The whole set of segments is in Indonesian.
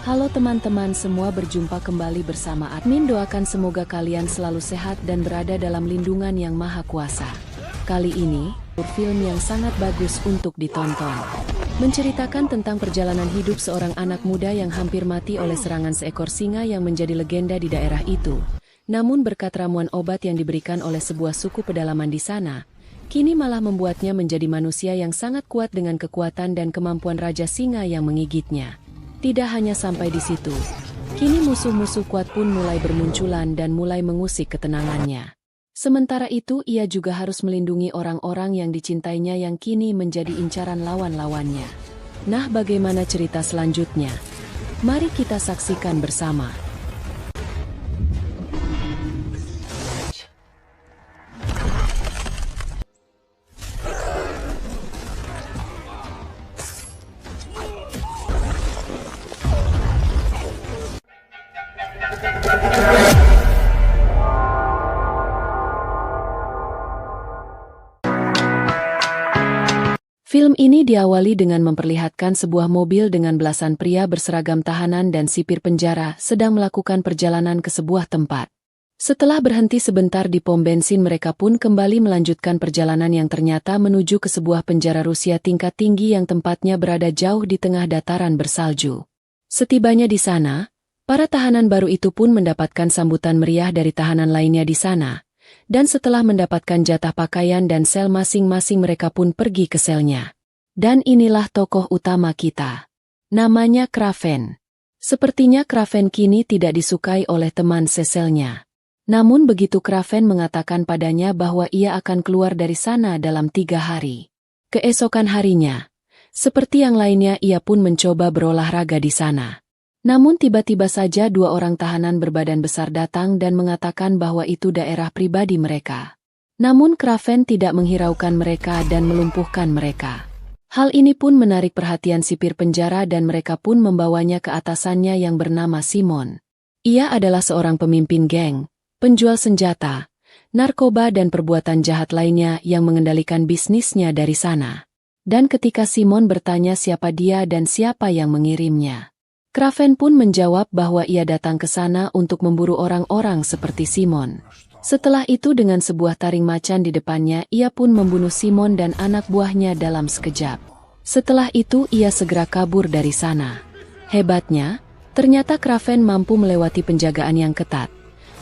Halo teman-teman semua, berjumpa kembali bersama admin. Doakan semoga kalian selalu sehat dan berada dalam lindungan yang maha kuasa. Kali ini, film yang sangat bagus untuk ditonton. Menceritakan tentang perjalanan hidup seorang anak muda yang hampir mati oleh serangan seekor singa yang menjadi legenda di daerah itu. Namun berkat ramuan obat yang diberikan oleh sebuah suku pedalaman di sana, kini malah membuatnya menjadi manusia yang sangat kuat dengan kekuatan dan kemampuan Raja Singa yang menggigitnya. Tidak hanya sampai di situ, kini musuh-musuh kuat pun mulai bermunculan dan mulai mengusik ketenangannya. Sementara itu ia juga harus melindungi orang-orang yang dicintainya yang kini menjadi incaran lawan-lawannya. Nah, bagaimana cerita selanjutnya? Mari kita saksikan bersama. Film ini diawali dengan memperlihatkan sebuah mobil dengan belasan pria berseragam tahanan dan sipir penjara sedang melakukan perjalanan ke sebuah tempat. Setelah berhenti sebentar di pom bensin, mereka pun kembali melanjutkan perjalanan yang ternyata menuju ke sebuah penjara Rusia tingkat tinggi yang tempatnya berada jauh di tengah dataran bersalju. Setibanya di sana, para tahanan baru itu pun mendapatkan sambutan meriah dari tahanan lainnya di sana. Dan setelah mendapatkan jatah pakaian dan sel masing-masing, mereka pun pergi ke selnya. Dan inilah tokoh utama kita. Namanya Kraven. Sepertinya Kraven kini tidak disukai oleh teman seselnya. Namun begitu Kraven mengatakan padanya bahwa ia akan keluar dari sana dalam 3 hari. Keesokan harinya, seperti yang lainnya, ia pun mencoba berolahraga di sana. Namun tiba-tiba saja 2 orang tahanan berbadan besar datang dan mengatakan bahwa itu daerah pribadi mereka. Namun Kraven tidak menghiraukan mereka dan melumpuhkan mereka. Hal ini pun menarik perhatian sipir penjara dan mereka pun membawanya ke atasannya yang bernama Simon. Ia adalah seorang pemimpin geng, penjual senjata, narkoba dan perbuatan jahat lainnya yang mengendalikan bisnisnya dari sana. Dan ketika Simon bertanya siapa dia dan siapa yang mengirimnya, Kraven pun menjawab bahwa ia datang ke sana untuk memburu orang-orang seperti Simon. Setelah itu dengan sebuah taring macan di depannya, ia pun membunuh Simon dan anak buahnya dalam sekejap. Setelah itu ia segera kabur dari sana. Hebatnya, ternyata Kraven mampu melewati penjagaan yang ketat,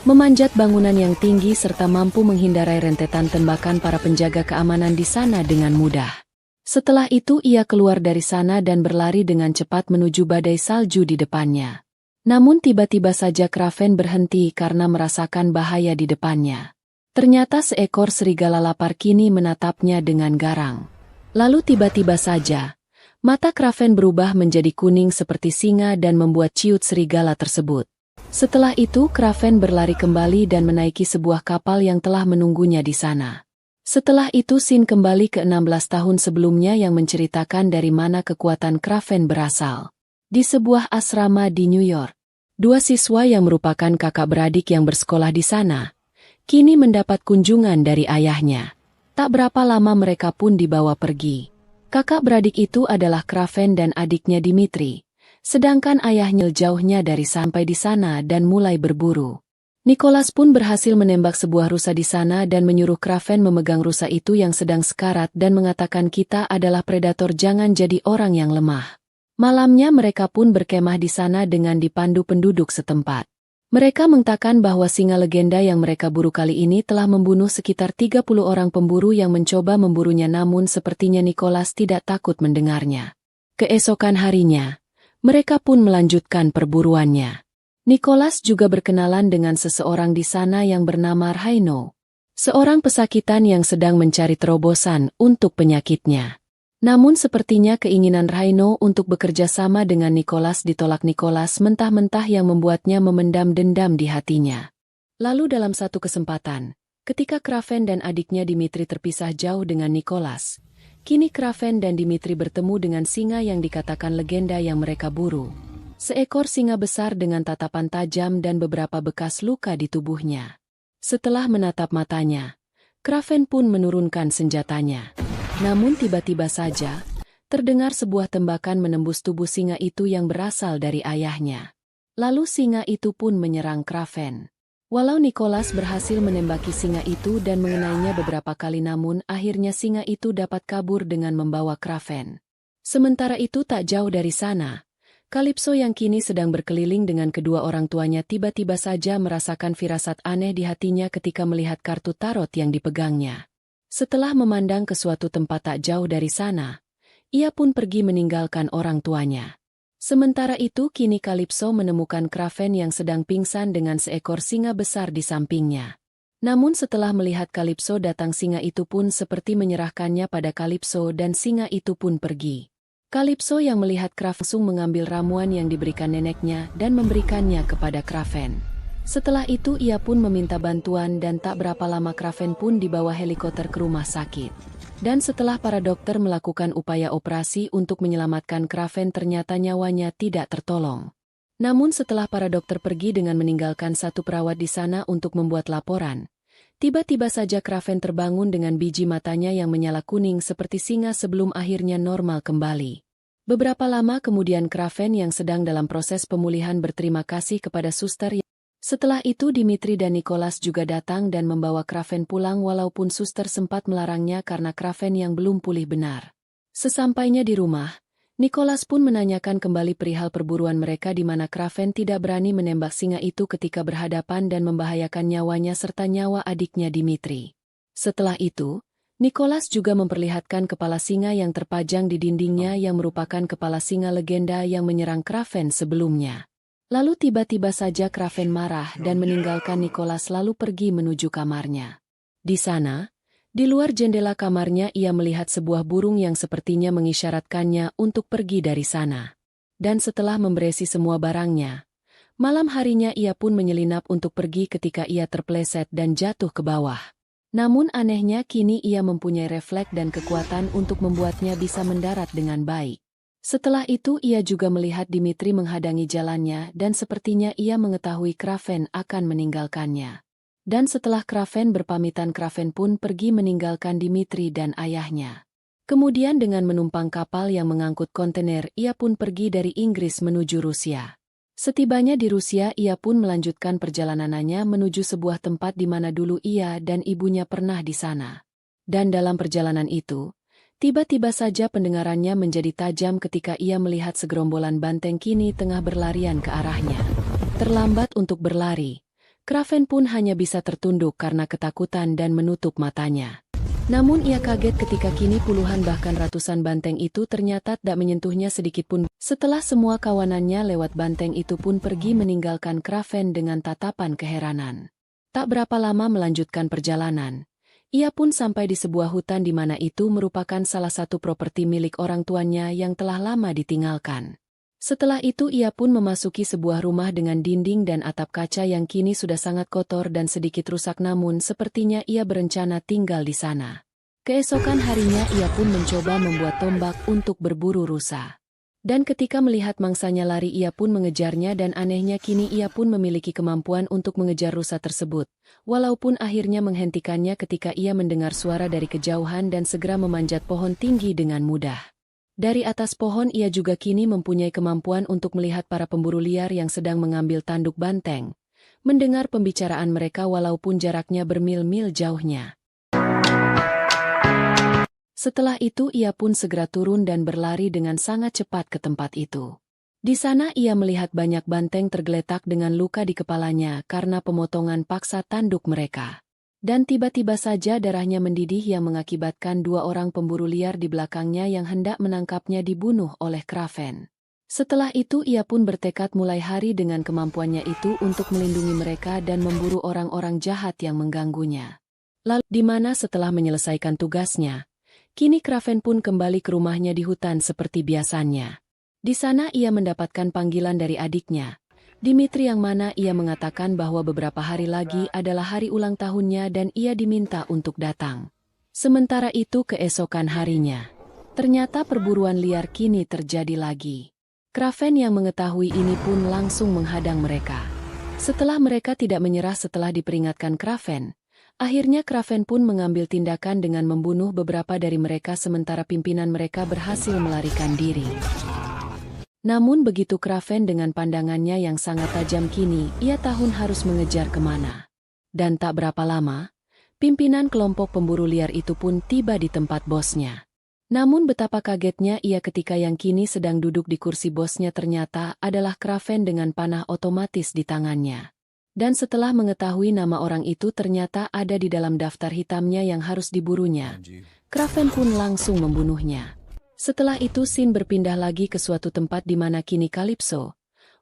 memanjat bangunan yang tinggi serta mampu menghindari rentetan tembakan para penjaga keamanan di sana dengan mudah. Setelah itu ia keluar dari sana dan berlari dengan cepat menuju badai salju di depannya. Namun tiba-tiba saja Kraven berhenti karena merasakan bahaya di depannya. Ternyata seekor serigala lapar kini menatapnya dengan garang. Lalu tiba-tiba saja, mata Kraven berubah menjadi kuning seperti singa dan membuat ciut serigala tersebut. Setelah itu Kraven berlari kembali dan menaiki sebuah kapal yang telah menunggunya di sana. Setelah itu scene kembali ke 16 tahun sebelumnya yang menceritakan dari mana kekuatan Kraven berasal. Di sebuah asrama di New York, 2 siswa yang merupakan kakak beradik yang bersekolah di sana, kini mendapat kunjungan dari ayahnya. Tak berapa lama mereka pun dibawa pergi. Kakak beradik itu adalah Kraven dan adiknya Dimitri, sedangkan ayahnya jauhnya dari sampai di sana dan mulai berburu. Nicholas pun berhasil menembak sebuah rusa di sana dan menyuruh Kraven memegang rusa itu yang sedang sekarat dan mengatakan kita adalah predator, jangan jadi orang yang lemah. Malamnya mereka pun berkemah di sana dengan dipandu penduduk setempat. Mereka mengatakan bahwa singa legenda yang mereka buru kali ini telah membunuh sekitar 30 orang pemburu yang mencoba memburunya, namun sepertinya Nicholas tidak takut mendengarnya. Keesokan harinya, mereka pun melanjutkan perburuannya. Nicholas juga berkenalan dengan seseorang di sana yang bernama Rhino, seorang pesakitan yang sedang mencari terobosan untuk penyakitnya. Namun sepertinya keinginan Rhino untuk bekerja sama dengan Nicholas ditolak Nicholas mentah-mentah yang membuatnya memendam dendam di hatinya. Lalu dalam satu kesempatan, ketika Kraven dan adiknya Dimitri terpisah jauh dengan Nicholas, kini Kraven dan Dimitri bertemu dengan singa yang dikatakan legenda yang mereka buru. Seekor singa besar dengan tatapan tajam dan beberapa bekas luka di tubuhnya. Setelah menatap matanya, Kraven pun menurunkan senjatanya. Namun tiba-tiba saja, Terdengar sebuah tembakan menembus tubuh singa itu yang berasal dari ayahnya. Lalu singa itu pun menyerang Kraven. Walau Nicholas berhasil menembaki singa itu dan mengenainya beberapa kali, namun akhirnya singa itu dapat kabur dengan membawa Kraven. Sementara itu tak jauh dari sana, Calypso yang kini sedang berkeliling dengan kedua orang tuanya tiba-tiba saja merasakan firasat aneh di hatinya ketika melihat kartu tarot yang dipegangnya. Setelah memandang ke suatu tempat tak jauh dari sana, ia pun pergi meninggalkan orang tuanya. Sementara itu kini Calypso menemukan Kraven yang sedang pingsan dengan seekor singa besar di sampingnya. Namun setelah melihat Calypso datang, singa itu pun seperti menyerahkannya pada Calypso dan singa itu pun pergi. Calypso yang melihat Kraven langsung mengambil ramuan yang diberikan neneknya dan memberikannya kepada Kraven. Setelah itu ia pun meminta bantuan dan tak berapa lama Kraven pun dibawa helikopter ke rumah sakit. Dan setelah para dokter melakukan upaya operasi untuk menyelamatkan Kraven, ternyata nyawanya tidak tertolong. Namun setelah para dokter pergi dengan meninggalkan satu perawat di sana untuk membuat laporan, tiba-tiba saja Kraven terbangun dengan biji matanya yang menyala kuning seperti singa sebelum akhirnya normal kembali. Beberapa lama kemudian Kraven yang sedang dalam proses pemulihan berterima kasih kepada suster. Setelah itu Dimitri dan Nicholas juga datang dan membawa Kraven pulang walaupun suster sempat melarangnya karena Kraven yang belum pulih benar. Sesampainya di rumah, Nicholas pun menanyakan kembali perihal perburuan mereka di mana Kraven tidak berani menembak singa itu ketika berhadapan dan membahayakan nyawanya serta nyawa adiknya Dimitri. Setelah itu, Nicholas juga memperlihatkan kepala singa yang terpajang di dindingnya yang merupakan kepala singa legenda yang menyerang Kraven sebelumnya. Lalu tiba-tiba saja Kraven marah dan meninggalkan Nicholas lalu pergi menuju kamarnya. Di sana, di luar jendela kamarnya ia melihat sebuah burung yang sepertinya mengisyaratkannya untuk pergi dari sana. Dan setelah memberesi semua barangnya, malam harinya ia pun menyelinap untuk pergi ketika ia terpleset dan jatuh ke bawah. Namun anehnya kini ia mempunyai refleks dan kekuatan untuk membuatnya bisa mendarat dengan baik. Setelah itu ia juga melihat Dimitri menghadangi jalannya dan sepertinya ia mengetahui Kraven akan meninggalkannya. Dan setelah Kraven berpamitan, Kraven pun pergi meninggalkan Dimitri dan ayahnya. Kemudian dengan menumpang kapal yang mengangkut kontainer ia pun pergi dari Inggris menuju Rusia. Setibanya di Rusia ia pun melanjutkan perjalanannya menuju sebuah tempat di mana dulu ia dan ibunya pernah di sana. Dan dalam perjalanan itu, tiba-tiba saja pendengarannya menjadi tajam ketika ia melihat segerombolan banteng kini tengah berlarian ke arahnya. Terlambat untuk berlari, Kraven pun hanya bisa tertunduk karena ketakutan dan menutup matanya. Namun ia kaget ketika kini puluhan bahkan ratusan banteng itu ternyata tidak menyentuhnya sedikitpun. Setelah semua kawanannya lewat, banteng itu pun pergi meninggalkan Kraven dengan tatapan keheranan. Tak berapa lama melanjutkan perjalanan, ia pun sampai di sebuah hutan di mana itu merupakan salah satu properti milik orang tuanya yang telah lama ditinggalkan. Setelah itu ia pun memasuki sebuah rumah dengan dinding dan atap kaca yang kini sudah sangat kotor dan sedikit rusak, namun sepertinya ia berencana tinggal di sana. Keesokan harinya ia pun mencoba membuat tombak untuk berburu rusa. Dan ketika melihat mangsanya lari ia pun mengejarnya dan anehnya kini ia pun memiliki kemampuan untuk mengejar rusa tersebut. Walaupun akhirnya menghentikannya ketika ia mendengar suara dari kejauhan dan segera memanjat pohon tinggi dengan mudah. Dari atas pohon ia juga kini mempunyai kemampuan untuk melihat para pemburu liar yang sedang mengambil tanduk banteng. Mendengar pembicaraan mereka walaupun jaraknya bermil-mil jauhnya. Setelah itu ia pun segera turun dan berlari dengan sangat cepat ke tempat itu. Di sana ia melihat banyak banteng tergeletak dengan luka di kepalanya karena pemotongan paksa tanduk mereka. Dan tiba-tiba saja darahnya mendidih yang mengakibatkan dua orang pemburu liar di belakangnya yang hendak menangkapnya dibunuh oleh Kraven. Setelah itu ia pun bertekad mulai hari dengan kemampuannya itu untuk melindungi mereka dan memburu orang-orang jahat yang mengganggunya. Lalu di mana setelah menyelesaikan tugasnya, kini Kraven pun kembali ke rumahnya di hutan seperti biasanya. Di sana ia mendapatkan panggilan dari adiknya, Dimitri, yang mana ia mengatakan bahwa beberapa hari lagi adalah hari ulang tahunnya dan ia diminta untuk datang. Sementara itu keesokan harinya, ternyata perburuan liar kini terjadi lagi. Kraven yang mengetahui ini pun langsung menghadang mereka. Setelah mereka tidak menyerah setelah diperingatkan Kraven, Akhirnya Kraven pun mengambil tindakan dengan membunuh beberapa dari mereka sementara pimpinan mereka berhasil melarikan diri. Namun begitu Kraven dengan pandangannya yang sangat tajam kini, ia tahu harus mengejar kemana. Dan tak berapa lama, pimpinan kelompok pemburu liar itu pun tiba di tempat bosnya. Namun betapa kagetnya ia ketika yang kini sedang duduk di kursi bosnya ternyata adalah Kraven dengan panah otomatis di tangannya. Dan setelah mengetahui nama orang itu ternyata ada di dalam daftar hitamnya yang harus diburunya, Kraven pun langsung membunuhnya. Setelah itu scene berpindah lagi ke suatu tempat di mana kini Calypso,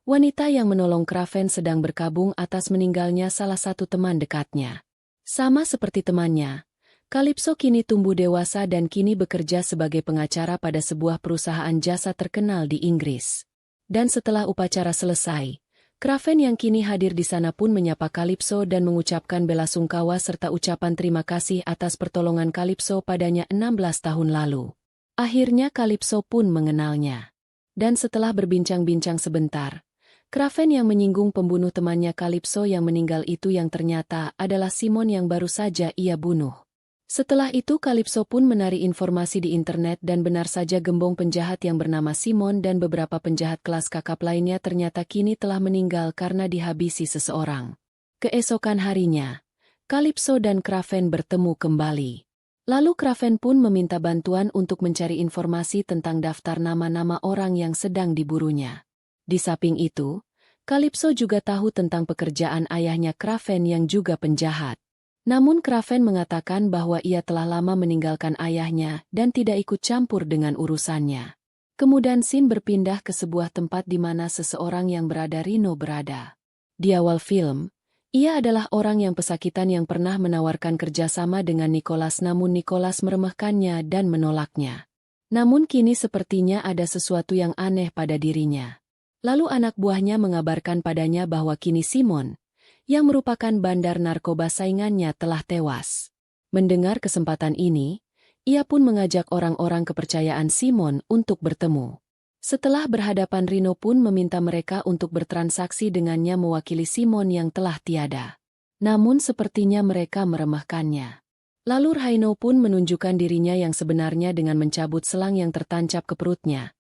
wanita yang menolong Kraven sedang berkabung atas meninggalnya salah satu teman dekatnya. Sama seperti temannya, Calypso kini tumbuh dewasa dan kini bekerja sebagai pengacara pada sebuah perusahaan jasa terkenal di Inggris. Dan setelah upacara selesai, Kraven yang kini hadir di sana pun menyapa Calypso dan mengucapkan bela sungkawa serta ucapan terima kasih atas pertolongan Calypso padanya 16 tahun lalu. Akhirnya Calypso pun mengenalnya. Dan setelah berbincang-bincang sebentar, Kraven yang menyinggung pembunuh temannya Calypso yang meninggal itu yang ternyata adalah Simon yang baru saja ia bunuh. Setelah itu Calypso pun menarik informasi di internet dan benar saja gembong penjahat yang bernama Simon dan beberapa penjahat kelas kakap lainnya ternyata kini telah meninggal karena dihabisi seseorang. Keesokan harinya, Calypso dan Kraven bertemu kembali. Lalu Kraven pun meminta bantuan untuk mencari informasi tentang daftar nama-nama orang yang sedang diburunya. Di samping itu, Calypso juga tahu tentang pekerjaan ayahnya Kraven yang juga penjahat. Namun Kraven mengatakan bahwa ia telah lama meninggalkan ayahnya dan tidak ikut campur dengan urusannya. Kemudian scene berpindah ke sebuah tempat di mana seseorang yang berada Rhino berada. Di awal film, ia adalah orang yang pesakitan yang pernah menawarkan kerjasama dengan Nicholas namun Nicholas meremehkannya dan menolaknya. Namun kini sepertinya ada sesuatu yang aneh pada dirinya. Lalu anak buahnya mengabarkan padanya bahwa kini Simon, yang merupakan bandar narkoba saingannya telah tewas. Mendengar kesempatan ini, ia pun mengajak orang-orang kepercayaan Simon untuk bertemu. Setelah berhadapan Rhino pun meminta mereka untuk bertransaksi dengannya mewakili Simon yang telah tiada. Namun sepertinya mereka meremehkannya. Lalu Rhino pun menunjukkan dirinya yang sebenarnya dengan mencabut selang yang tertancap ke perutnya.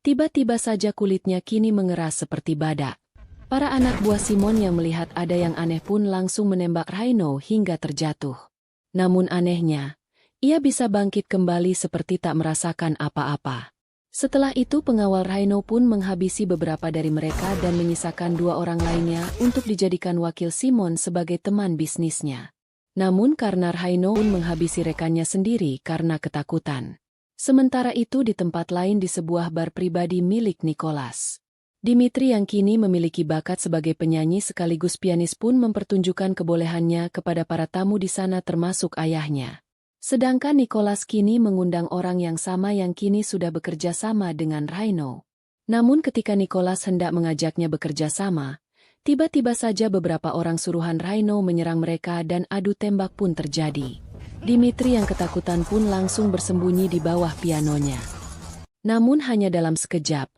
Tiba-tiba saja kulitnya kini mengeras seperti badak. Para anak buah Simon yang melihat ada yang aneh pun langsung menembak Rhino hingga terjatuh. Namun anehnya, ia bisa bangkit kembali seperti tak merasakan apa-apa. Setelah itu pengawal Rhino pun menghabisi beberapa dari mereka dan menyisakan 2 orang lainnya untuk dijadikan wakil Simon sebagai teman bisnisnya. Namun karena Rhino pun menghabisi rekannya sendiri karena ketakutan. Sementara itu di tempat lain di sebuah bar pribadi milik Nicholas, Dimitri yang kini memiliki bakat sebagai penyanyi sekaligus pianis pun mempertunjukkan kebolehannya kepada para tamu di sana termasuk ayahnya. Sedangkan Nicholas kini mengundang orang yang sama yang kini sudah bekerja sama dengan Rhino. Namun ketika Nicholas hendak mengajaknya bekerja sama, tiba-tiba saja beberapa orang suruhan Rhino menyerang mereka dan adu tembak pun terjadi. Dimitri yang ketakutan pun langsung bersembunyi di bawah pianonya. Namun hanya dalam sekejap,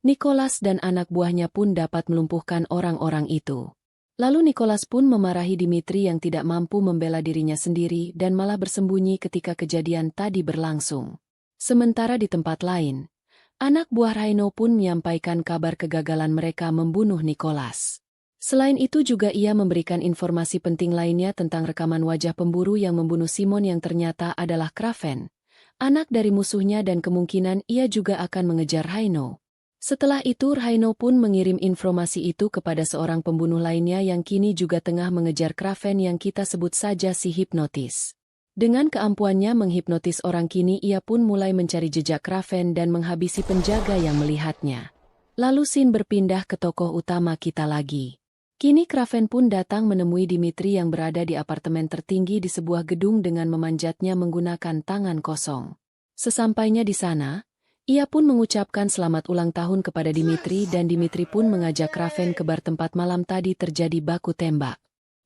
Nicholas dan anak buahnya pun dapat melumpuhkan orang-orang itu. Lalu Nicholas pun memarahi Dimitri yang tidak mampu membela dirinya sendiri dan malah bersembunyi ketika kejadian tadi berlangsung. Sementara di tempat lain, anak buah Rhino pun menyampaikan kabar kegagalan mereka membunuh Nicholas. Selain itu juga ia memberikan informasi penting lainnya tentang rekaman wajah pemburu yang membunuh Simon yang ternyata adalah Kraven, anak dari musuhnya dan kemungkinan ia juga akan mengejar Rhino. Setelah itu Rhino pun mengirim informasi itu kepada seorang pembunuh lainnya yang kini juga tengah mengejar Kraven yang kita sebut saja si hipnotis. Dengan keampuannya menghipnotis orang kini ia pun mulai mencari jejak Kraven dan menghabisi penjaga yang melihatnya. Lalu scene berpindah ke tokoh utama kita lagi. Kini Kraven pun datang menemui Dimitri yang berada di apartemen tertinggi di sebuah gedung dengan memanjatnya menggunakan tangan kosong. Sesampainya di sana, ia pun mengucapkan selamat ulang tahun kepada Dimitri dan Dimitri pun mengajak Kraven ke bar tempat malam tadi terjadi baku tembak.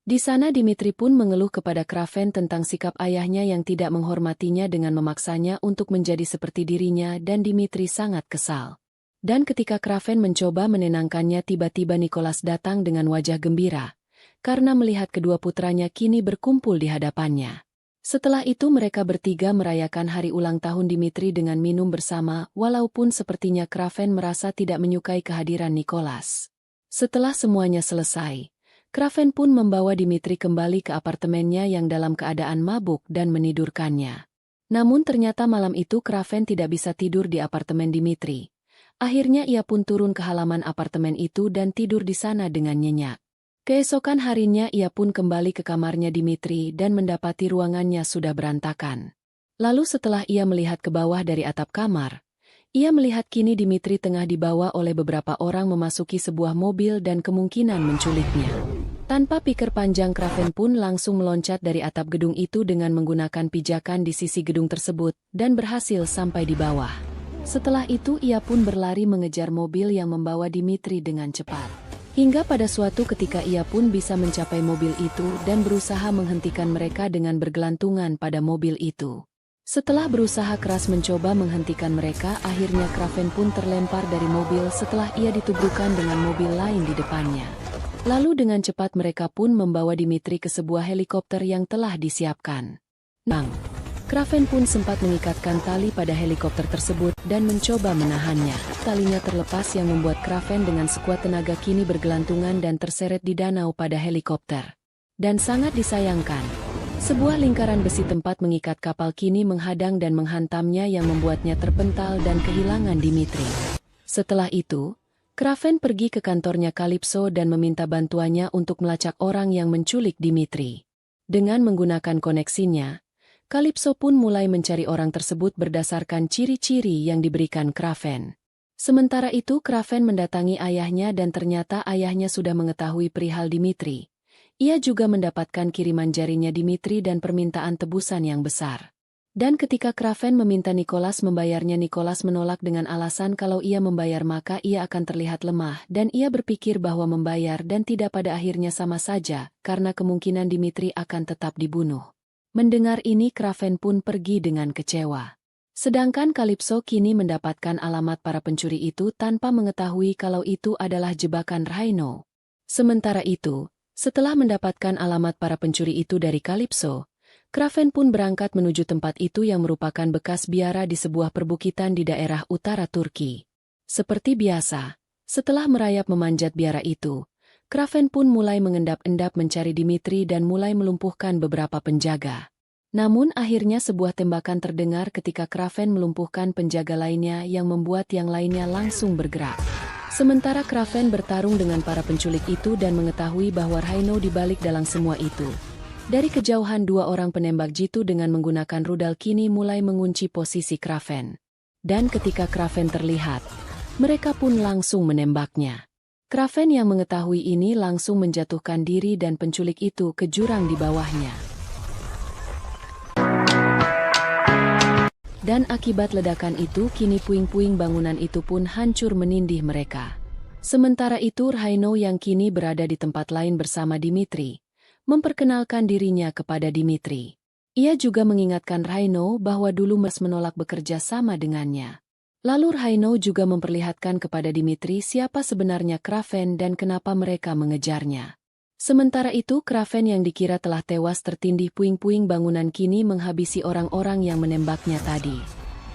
Di sana Dimitri pun mengeluh kepada Kraven tentang sikap ayahnya yang tidak menghormatinya dengan memaksanya untuk menjadi seperti dirinya dan Dimitri sangat kesal. Dan ketika Kraven mencoba menenangkannya tiba-tiba Nicholas datang dengan wajah gembira. karena melihat kedua putranya kini berkumpul di hadapannya. Setelah itu mereka bertiga merayakan hari ulang tahun Dimitri dengan minum bersama, walaupun sepertinya Kraven merasa tidak menyukai kehadiran Nicholas. Setelah semuanya selesai, Kraven pun membawa Dimitri kembali ke apartemennya yang dalam keadaan mabuk dan menidurkannya. Namun ternyata malam itu Kraven tidak bisa tidur di apartemen Dimitri. Akhirnya ia pun turun ke halaman apartemen itu dan tidur di sana dengan nyenyak. Keesokan harinya ia pun kembali ke kamarnya Dimitri dan mendapati ruangannya sudah berantakan. Lalu setelah ia melihat ke bawah dari atap kamar, ia melihat kini Dimitri tengah dibawa oleh beberapa orang memasuki sebuah mobil dan kemungkinan menculiknya. Tanpa pikir panjang Kraven pun langsung meloncat dari atap gedung itu dengan menggunakan pijakan di sisi gedung tersebut dan berhasil sampai di bawah. Setelah itu ia pun berlari mengejar mobil yang membawa Dimitri dengan cepat. Hingga pada suatu ketika ia pun bisa mencapai mobil itu dan berusaha menghentikan mereka dengan bergelantungan pada mobil itu. Setelah berusaha keras mencoba menghentikan mereka, akhirnya Kraven pun terlempar dari mobil setelah ia ditubuhkan dengan mobil lain di depannya. Lalu dengan cepat mereka pun membawa Dimitri ke sebuah helikopter yang telah disiapkan. Kraven pun sempat mengikatkan tali pada helikopter tersebut dan mencoba menahannya. Talinya terlepas yang membuat Kraven dengan sekuat tenaga kini bergelantungan dan terseret di danau pada helikopter. Dan sangat disayangkan, sebuah lingkaran besi tempat mengikat kapal kini menghadang dan menghantamnya yang membuatnya terpental dan kehilangan Dimitri. Setelah itu, Kraven pergi ke kantornya Calypso dan meminta bantuannya untuk melacak orang yang menculik Dimitri. Dengan menggunakan koneksinya, Calypso pun mulai mencari orang tersebut berdasarkan ciri-ciri yang diberikan Kraven. Sementara itu Kraven mendatangi ayahnya dan ternyata ayahnya sudah mengetahui perihal Dimitri. Ia juga mendapatkan kiriman jarinya Dimitri dan permintaan tebusan yang besar. Dan ketika Kraven meminta Nicholas membayarnya, Nicholas menolak dengan alasan kalau ia membayar maka ia akan terlihat lemah dan ia berpikir bahwa membayar dan tidak pada akhirnya sama saja karena kemungkinan Dimitri akan tetap dibunuh. Mendengar ini Kraven pun pergi dengan kecewa. Sedangkan Calypso kini mendapatkan alamat para pencuri itu tanpa mengetahui kalau itu adalah jebakan Rhino. Sementara itu, setelah mendapatkan alamat para pencuri itu dari Calypso, Kraven pun berangkat menuju tempat itu yang merupakan bekas biara di sebuah perbukitan di daerah utara Turki. Seperti biasa, setelah merayap memanjat biara itu, Kraven pun mulai mengendap-endap mencari Dimitri dan mulai melumpuhkan beberapa penjaga. Namun akhirnya sebuah tembakan terdengar ketika Kraven melumpuhkan penjaga lainnya yang membuat yang lainnya langsung bergerak. Sementara Kraven bertarung dengan para penculik itu dan mengetahui bahwa Rhino dibalik dalam semua itu. Dari kejauhan dua orang penembak jitu dengan menggunakan rudal kini mulai mengunci posisi Kraven. Dan ketika Kraven terlihat, mereka pun langsung menembaknya. Kraven yang mengetahui ini langsung menjatuhkan diri dan penculik itu ke jurang di bawahnya. Dan akibat ledakan itu kini puing-puing bangunan itu pun hancur menindih mereka. Sementara itu Rhino yang kini berada di tempat lain bersama Dimitri, memperkenalkan dirinya kepada Dimitri. Ia juga mengingatkan Rhino bahwa dulu menolak bekerja sama dengannya. Lalu Rhino juga memperlihatkan kepada Dimitri siapa sebenarnya Kraven dan kenapa mereka mengejarnya. Sementara itu Kraven yang dikira telah tewas tertindih puing-puing bangunan kini menghabisi orang-orang yang menembaknya tadi.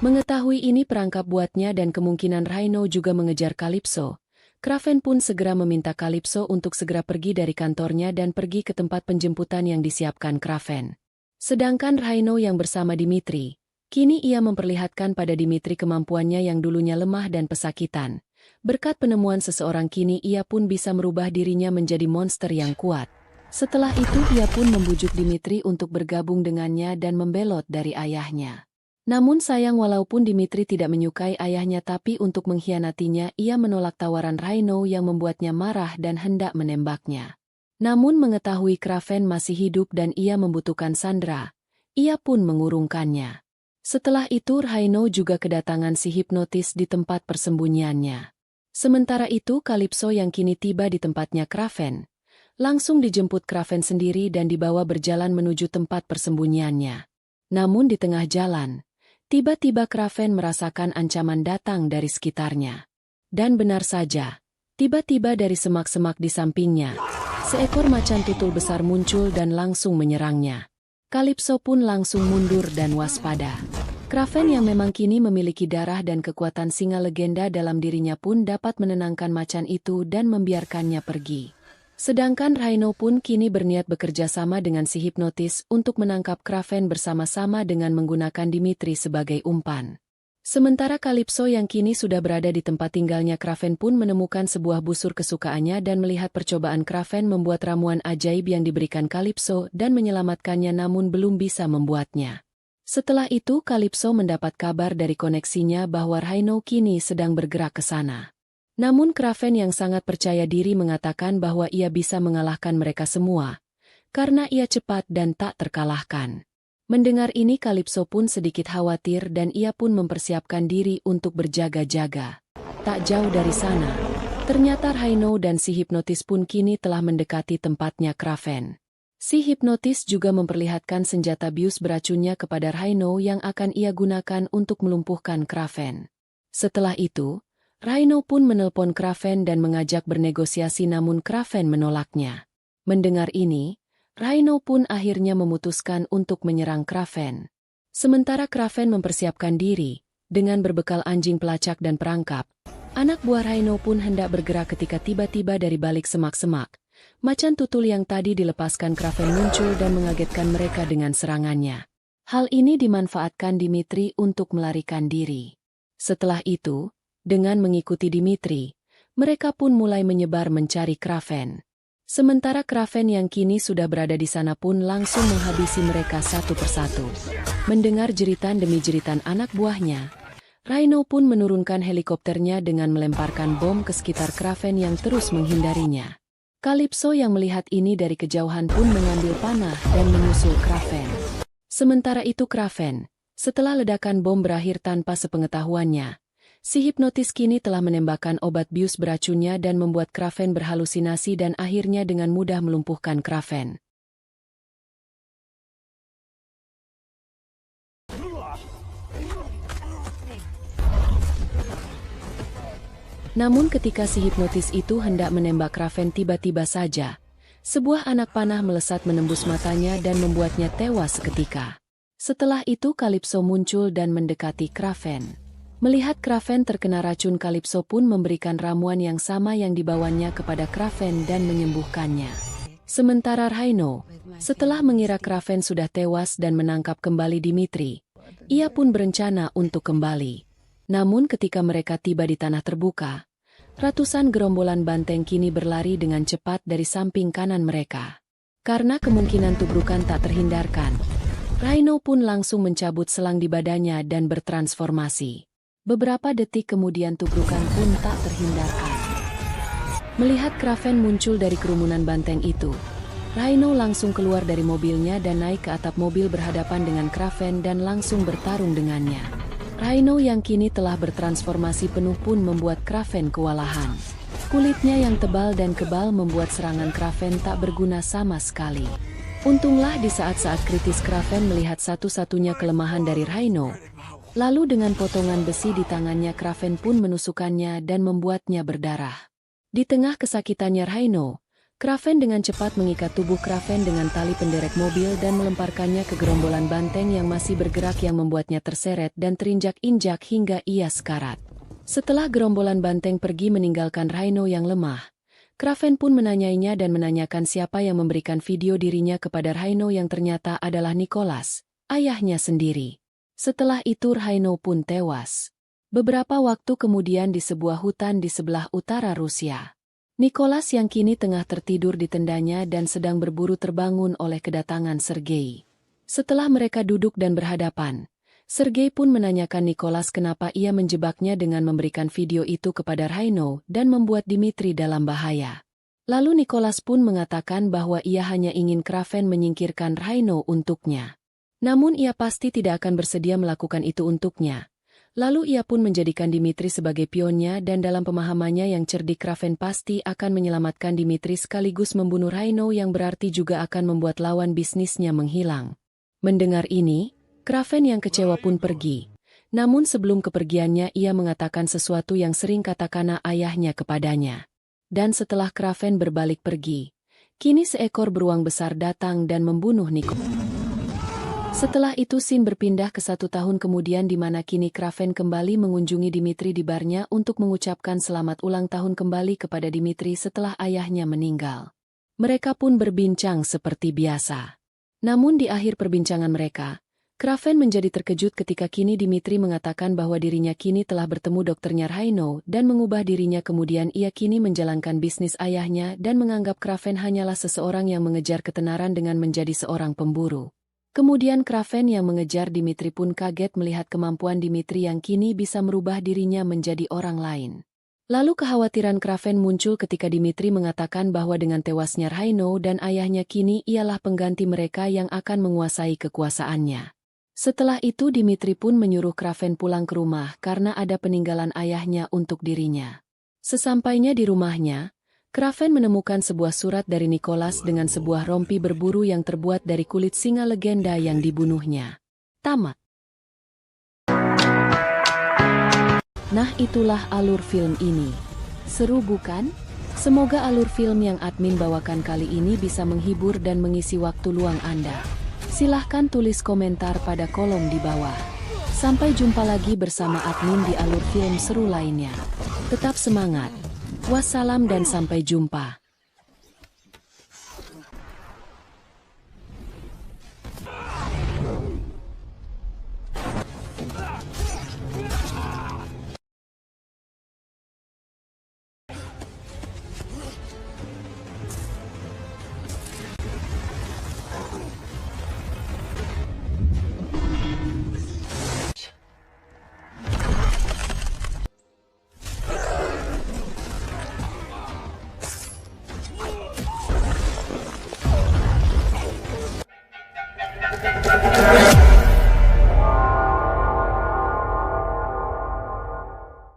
Mengetahui ini perangkap buatnya dan kemungkinan Rhino juga mengejar Calypso, Kraven pun segera meminta Calypso untuk segera pergi dari kantornya dan pergi ke tempat penjemputan yang disiapkan Kraven. Sedangkan Rhino yang bersama Dimitri, kini ia memperlihatkan pada Dimitri kemampuannya yang dulunya lemah dan pesakitan. Berkat penemuan seseorang kini ia pun bisa merubah dirinya menjadi monster yang kuat. Setelah itu ia pun membujuk Dimitri untuk bergabung dengannya dan membelot dari ayahnya. Namun sayang walaupun Dimitri tidak menyukai ayahnya tapi untuk mengkhianatinya ia menolak tawaran Rhino yang membuatnya marah dan hendak menembaknya. Namun mengetahui Kraven masih hidup dan ia membutuhkan Sandra, ia pun mengurungkannya. Setelah itu Rhino juga kedatangan si hipnotis di tempat persembunyiannya. Sementara itu Calypso yang kini tiba di tempatnya Kraven, langsung dijemput Kraven sendiri dan dibawa berjalan menuju tempat persembunyiannya. Namun di tengah jalan, tiba-tiba Kraven merasakan ancaman datang dari sekitarnya. Dan benar saja, tiba-tiba dari semak-semak di sampingnya, Seekor macan tutul besar muncul dan langsung menyerangnya. Calypso pun langsung mundur dan waspada. Kraven yang memang kini memiliki darah dan kekuatan singa legenda dalam dirinya pun dapat menenangkan macan itu dan membiarkannya pergi. Sedangkan Rhino pun kini berniat bekerja sama dengan si hipnotis untuk menangkap Kraven bersama-sama dengan menggunakan Dimitri sebagai umpan. Sementara Calypso yang kini sudah berada di tempat tinggalnya Kraven pun menemukan sebuah busur kesukaannya dan melihat percobaan Kraven membuat ramuan ajaib yang diberikan Calypso dan menyelamatkannya namun belum bisa membuatnya. Setelah itu Calypso mendapat kabar dari koneksinya bahwa Rhino kini sedang bergerak ke sana. Namun Kraven yang sangat percaya diri mengatakan bahwa ia bisa mengalahkan mereka semua, karena ia cepat dan tak terkalahkan. Mendengar ini Calypso pun sedikit khawatir dan ia pun mempersiapkan diri untuk berjaga-jaga. Tak jauh dari sana, ternyata Rhino dan si hipnotis pun kini telah mendekati tempatnya Kraven. Si hipnotis juga memperlihatkan senjata bius beracunnya kepada Rhino yang akan ia gunakan untuk melumpuhkan Kraven. Setelah itu, Rhino pun menelpon Kraven dan mengajak bernegosiasi namun Kraven menolaknya. Mendengar ini, Rhino pun akhirnya memutuskan untuk menyerang Kraven. Sementara Kraven mempersiapkan diri, dengan berbekal anjing pelacak dan perangkap, anak buah Rhino pun hendak bergerak ketika tiba-tiba dari balik semak-semak. Macan tutul yang tadi dilepaskan Kraven muncul dan mengagetkan mereka dengan serangannya. Hal ini dimanfaatkan Dimitri untuk melarikan diri. Setelah itu, dengan mengikuti Dimitri, mereka pun mulai menyebar mencari Kraven. Sementara Kraven yang kini sudah berada di sana pun langsung menghabisi mereka satu persatu. Mendengar jeritan demi jeritan anak buahnya, Rhino pun menurunkan helikopternya dengan melemparkan bom ke sekitar Kraven yang terus menghindarinya. Calypso yang melihat ini dari kejauhan pun mengambil panah dan menyusul Kraven. Sementara itu Kraven, setelah ledakan bom berakhir tanpa sepengetahuannya, si hipnotis kini telah menembakkan obat bius beracunnya dan membuat Kraven berhalusinasi dan akhirnya dengan mudah melumpuhkan Kraven. Namun ketika si hipnotis itu hendak menembak Kraven tiba-tiba saja, sebuah anak panah melesat menembus matanya dan membuatnya tewas seketika. Setelah itu Calypso muncul dan mendekati Kraven. Melihat Kraven terkena racun, Calypso pun memberikan ramuan yang sama yang dibawanya kepada Kraven dan menyembuhkannya. Sementara Rhino, setelah mengira Kraven sudah tewas dan menangkap kembali Dimitri, ia pun berencana untuk kembali. Namun ketika mereka tiba di tanah terbuka, ratusan gerombolan banteng kini berlari dengan cepat dari samping kanan mereka. Karena kemungkinan tubrukan tak terhindarkan, Rhino pun langsung mencabut selang di badannya dan bertransformasi. Beberapa detik kemudian tubrukan pun tak terhindarkan. Melihat Kraven muncul dari kerumunan banteng itu, Rhino langsung keluar dari mobilnya dan naik ke atap mobil berhadapan dengan Kraven dan langsung bertarung dengannya. Rhino yang kini telah bertransformasi penuh pun membuat Kraven kewalahan. Kulitnya yang tebal dan kebal membuat serangan Kraven tak berguna sama sekali. Untunglah di saat-saat kritis Kraven melihat satu-satunya kelemahan dari Rhino. Lalu dengan potongan besi di tangannya Kraven pun menusukkannya dan membuatnya berdarah. Di tengah kesakitannya Rhino, Kraven dengan cepat mengikat tubuh Kraven dengan tali penderek mobil dan melemparkannya ke gerombolan banteng yang masih bergerak yang membuatnya terseret dan terinjak-injak hingga ia sekarat. Setelah gerombolan banteng pergi meninggalkan Rhino yang lemah, Kraven pun menanyainya dan menanyakan siapa yang memberikan video dirinya kepada Rhino yang ternyata adalah Nicholas, ayahnya sendiri. Setelah itu Rhino pun tewas. Beberapa waktu kemudian di sebuah hutan di sebelah utara Rusia, Nicholas yang kini tengah tertidur di tendanya dan sedang berburu terbangun oleh kedatangan Sergei. Setelah mereka duduk dan berhadapan, Sergei pun menanyakan Nicholas kenapa ia menjebaknya dengan memberikan video itu kepada Rhino dan membuat Dimitri dalam bahaya. Lalu Nicholas pun mengatakan bahwa ia hanya ingin Kraven menyingkirkan Rhino untuknya. Namun ia pasti tidak akan bersedia melakukan itu untuknya. Lalu ia pun menjadikan Dimitri sebagai pionnya dan dalam pemahamannya yang cerdik Kraven pasti akan menyelamatkan Dimitri sekaligus membunuh Rhino yang berarti juga akan membuat lawan bisnisnya menghilang. Mendengar ini, Kraven yang kecewa pun pergi. Namun sebelum kepergiannya ia mengatakan sesuatu yang sering katakan ayahnya kepadanya. Dan setelah Kraven berbalik pergi, Kini seekor beruang besar datang dan membunuh Nico. Setelah itu scene berpindah ke 1 tahun kemudian di mana kini Kraven kembali mengunjungi Dimitri di barnya untuk mengucapkan selamat ulang tahun kembali kepada Dimitri setelah ayahnya meninggal. Mereka pun berbincang seperti biasa. Namun di akhir perbincangan mereka, Kraven menjadi terkejut ketika kini Dimitri mengatakan bahwa dirinya kini telah bertemu dokternya Rhino dan mengubah dirinya, kemudian ia kini menjalankan bisnis ayahnya dan menganggap Kraven hanyalah seseorang yang mengejar ketenaran dengan menjadi seorang pemburu. Kemudian Kraven yang mengejar Dimitri pun kaget melihat kemampuan Dimitri yang kini bisa merubah dirinya menjadi orang lain. Lalu kekhawatiran Kraven muncul ketika Dimitri mengatakan bahwa dengan tewasnya Rhino dan ayahnya kini ialah pengganti mereka yang akan menguasai kekuasaannya. Setelah itu Dimitri pun menyuruh Kraven pulang ke rumah karena ada peninggalan ayahnya untuk dirinya. Sesampainya di rumahnya, Kraven menemukan sebuah surat dari Nicholas dengan sebuah rompi berburu yang terbuat dari kulit singa legenda yang dibunuhnya. Tamat. Nah, itulah alur film ini. Seru bukan? Semoga alur film yang admin bawakan kali ini bisa menghibur dan mengisi waktu luang Anda. Silahkan tulis komentar pada kolom di bawah. Sampai jumpa lagi bersama admin di alur film seru lainnya. Tetap semangat. Wassalam dan sampai jumpa.